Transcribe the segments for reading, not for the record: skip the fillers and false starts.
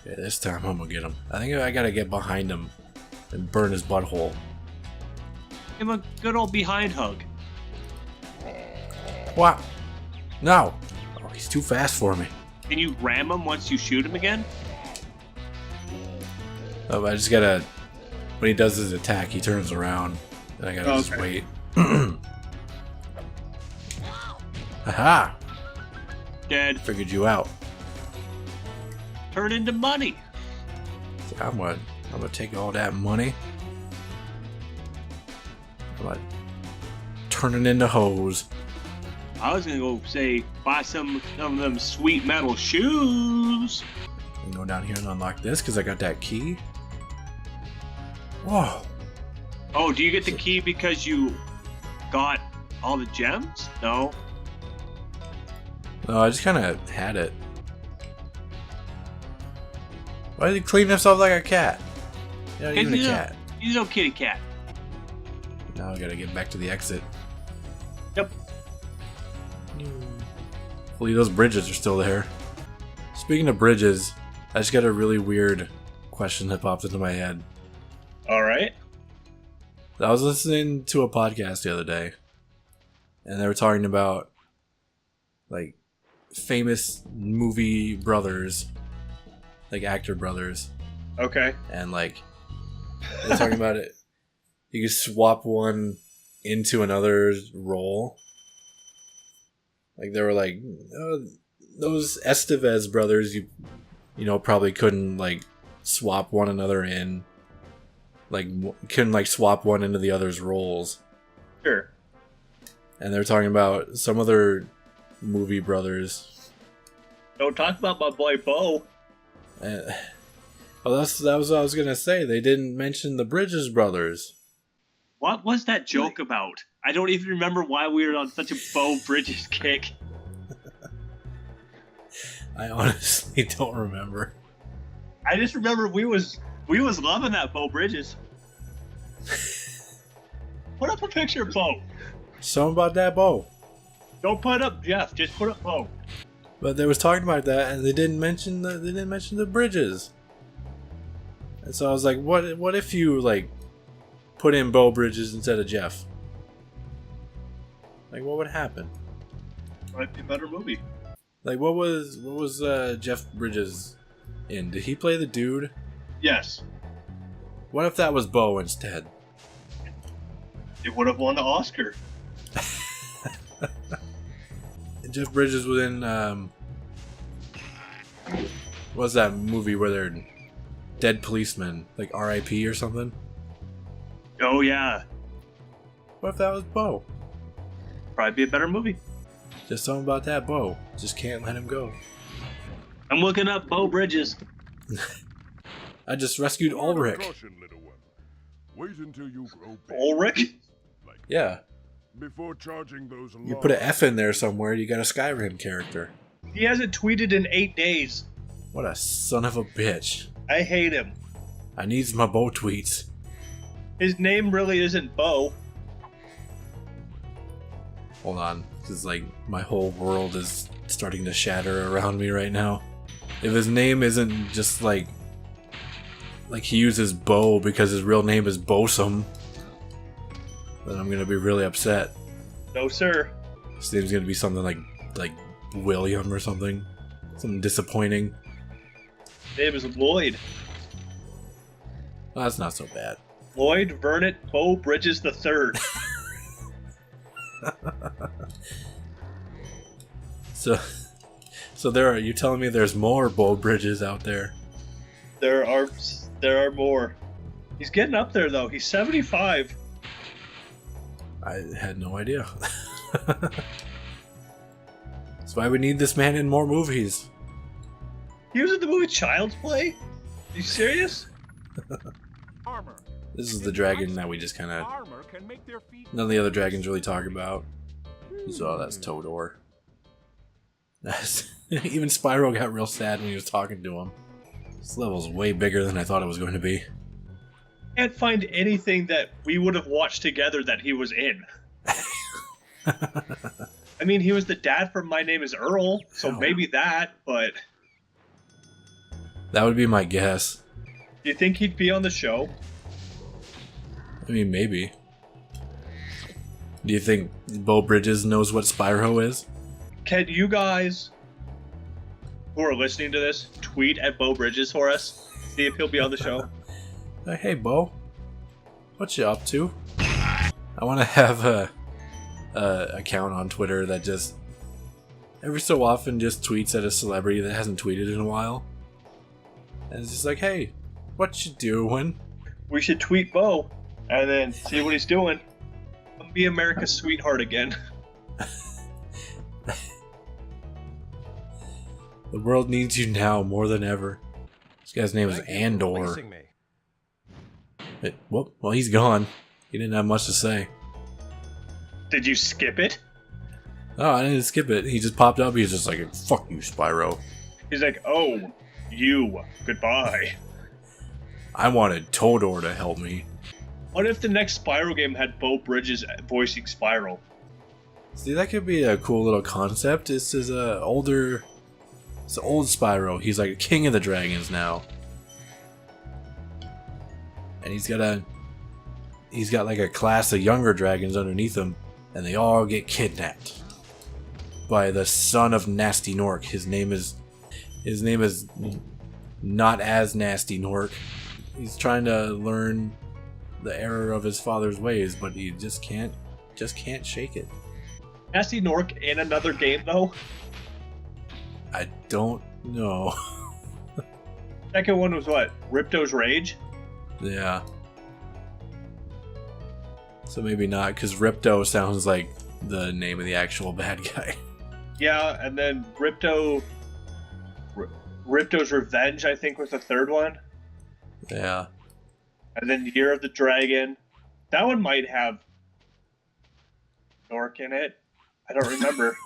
Okay, this time I'm gonna get him. I think I gotta get behind him and burn his butthole. Give him a good old behind hug. What? No! Oh, he's too fast for me. Can you ram him once you shoot him again? Oh, I just gotta... When he does his attack, he turns around. And I gotta just wait. Aha! Dead. Figured you out. Turn into money. So I'm gonna take all that money. I'm gonna turn it into hoes. I was gonna go say buy some of them sweet metal shoes. And go down here and unlock this because I got that key. Whoa. Oh, do you get the key because you got all the gems? No. No, I just kind of had it. Why did he clean himself like a cat? You're not even a cat. He's no kitty cat. Now I gotta get back to the exit. Yep. Hopefully those bridges are still there. Speaking of bridges, I just got a really weird question that popped into my head. Alright. I was listening to a podcast the other day, and they were talking about, like, famous movie brothers, like actor brothers. Okay. And, like, they're talking about it. You could swap one into another's role. Like, they were like, oh, those Estevez brothers, you know, probably couldn't, like, swap one another in. Like, couldn't, like, swap one into the other's roles. Sure. And they're talking about some other movie brothers. Don't talk about my boy Beau. Well, that was what I was gonna say. They didn't mention the Bridges brothers. What was that joke about? I don't even remember why we were on such a Beau Bridges kick. I honestly don't remember. I just remember we was loving that Beau Bridges. Put up a picture of Beau. Something about that Beau. Don't put up Jeff. Just put up Beau. But they was talking about that, and they didn't mention the Bridges. And so I was like, what if you like put in Beau Bridges instead of Jeff? Like, what would happen? Might be a better movie. Like, what was Jeff Bridges in? Did he play the dude? Yes. What if that was Beau instead? It would have won the Oscar. Jeff Bridges was in what's that movie where they're dead policemen, like R.I.P. or something? Oh yeah. What if that was Beau? Probably be a better movie. Just something about that Beau. Just can't let him go. I'm looking up Beau Bridges. I just rescued Ulrich. Caution, little one. Wait until you grow big. Ulrich? Yeah. Before charging those You put an F in there somewhere, you got a Skyrim character. He hasn't tweeted in 8 days. What a son of a bitch. I hate him. I needs my Beau tweets. His name really isn't Beau. Hold on. This is like my whole world is starting to shatter around me right now. If his name isn't just like he uses Beau because his real name is Bosom, then I'm gonna be really upset. No, sir. His name's gonna be something like William or something. Something disappointing. His name is Lloyd. Oh, that's not so bad. Lloyd Vernet Beau Bridges III. So there are. You telling me there's more Beau Bridges out there? There are more. He's getting up there though. He's 75. I had no idea. That's why we need this man in more movies. He was in the movie Child's Play? Are you serious? Armor. This is the dragon that we just kind of... Armor can make their feet. None of the other dragons really talk about. So that's Todor. Even Spyro got real sad when he was talking to him. This level's way bigger than I thought it was going to be. Can't find anything that we would have watched together that he was in. I mean, he was the dad from My Name is Earl, so maybe that, but... That would be my guess. Do you think he'd be on the show? I mean, maybe. Do you think Beau Bridges knows what Spyro is? Can you guys who are listening to this tweet at Beau Bridges for us? See if he'll be on the show. Hey, Beau. What you up to? I want to have a account on Twitter that just every so often just tweets at a celebrity that hasn't tweeted in a while. And it's just like, hey, what you doing? We should tweet Beau and then see what he's doing. Be America's sweetheart again. The world needs you now more than ever. This guy's name is Andor. Well, he's gone. He didn't have much to say. Did you skip it? Oh, I didn't skip it. He just popped up. He's just like, fuck you, Spyro. He's like, oh, you, goodbye. I wanted Todor to help me. What if the next Spyro game had Beau Bridges voicing Spyro? See, that could be a cool little concept. This is it's an old Spyro. He's like a king of the dragons now. And he's got like a class of younger dragons underneath him, and they all get kidnapped by the son of Nasty Nork. His name is not as Nasty Nork. He's trying to learn the error of his father's ways, but he just can't shake it. Nasty Nork in another game though? I don't know. Second one was what? Ripto's Rage? Yeah. So maybe not, because Ripto sounds like the name of the actual bad guy. Yeah, and then Ripto's Revenge, I think, was the third one. Yeah. And then Year of the Dragon. That one might have Nork in it. I don't remember.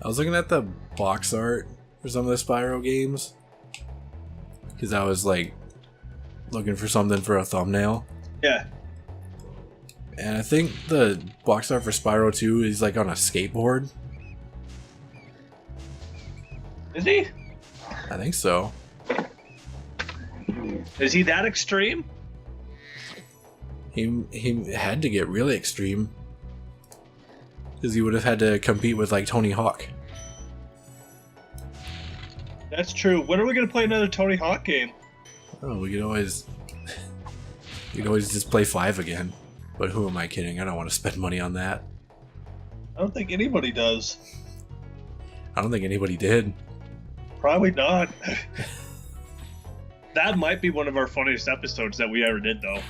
I was looking at the box art for some of the Spyro games, because I was like looking for something for a thumbnail. Yeah. And I think the box art for Spyro 2 is like on a skateboard. Is he? I think so. Is he that extreme? He had to get really extreme, because he would have had to compete with like Tony Hawk. That's true. When are we going to play another Tony Hawk game? Oh, we could always just play 5 again. But who am I kidding? I don't want to spend money on that. I don't think anybody does. I don't think anybody did. Probably not. That might be one of our funniest episodes that we ever did, though.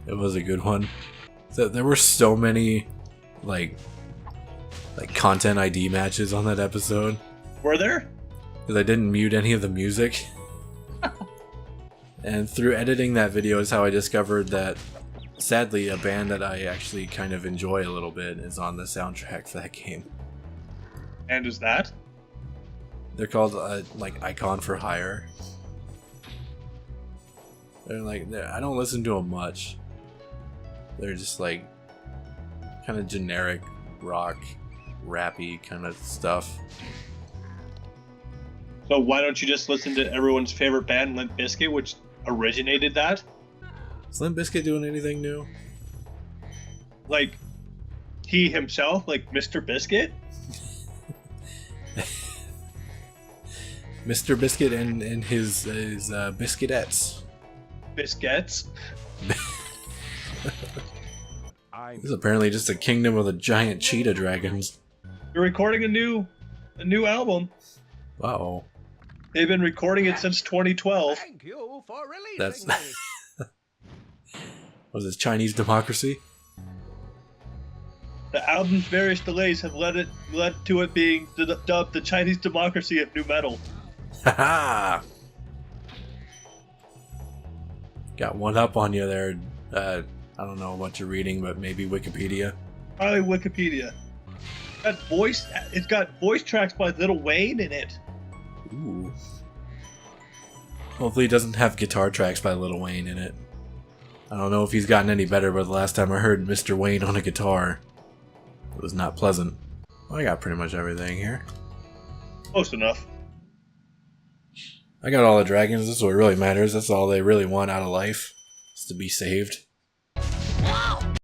It was a good one. So there were so many like content ID matches on that episode. Were there? Because I didn't mute any of the music. And through editing that video is how I discovered that, sadly, a band that I actually kind of enjoy a little bit is on the soundtrack for that game. And is that? They're called like Icon for Hire. I don't listen to them much. They're just like kind of generic rock, rappy kind of stuff. So why don't you just listen to everyone's favorite band, Limp Bizkit, which originated that? Is Limp Bizkit doing anything new? Like, he himself, like Mr. Biscuit? Mr. Biscuit and his Biscuitettes. Biscuits? This is apparently just a kingdom of the giant cheetah dragons. You're recording a new album. Uh-oh. They've been recording it since 2012. Thank you for releasing That's me. was this Chinese democracy? The album's various delays have led to it being dubbed the Chinese democracy of nu metal. Haha! Got one up on you there. I don't know what you're reading, but maybe Wikipedia. Probably Wikipedia. It's got voice tracks by Lil Wayne in it. Ooh. Hopefully it doesn't have guitar tracks by Lil Wayne in it. I don't know if he's gotten any better, but the last time I heard Mr. Wayne on a guitar, it was not pleasant. Well, I got pretty much everything here. Close enough. I got all the dragons. That's what really matters. That's all they really want out of life. Is to be saved.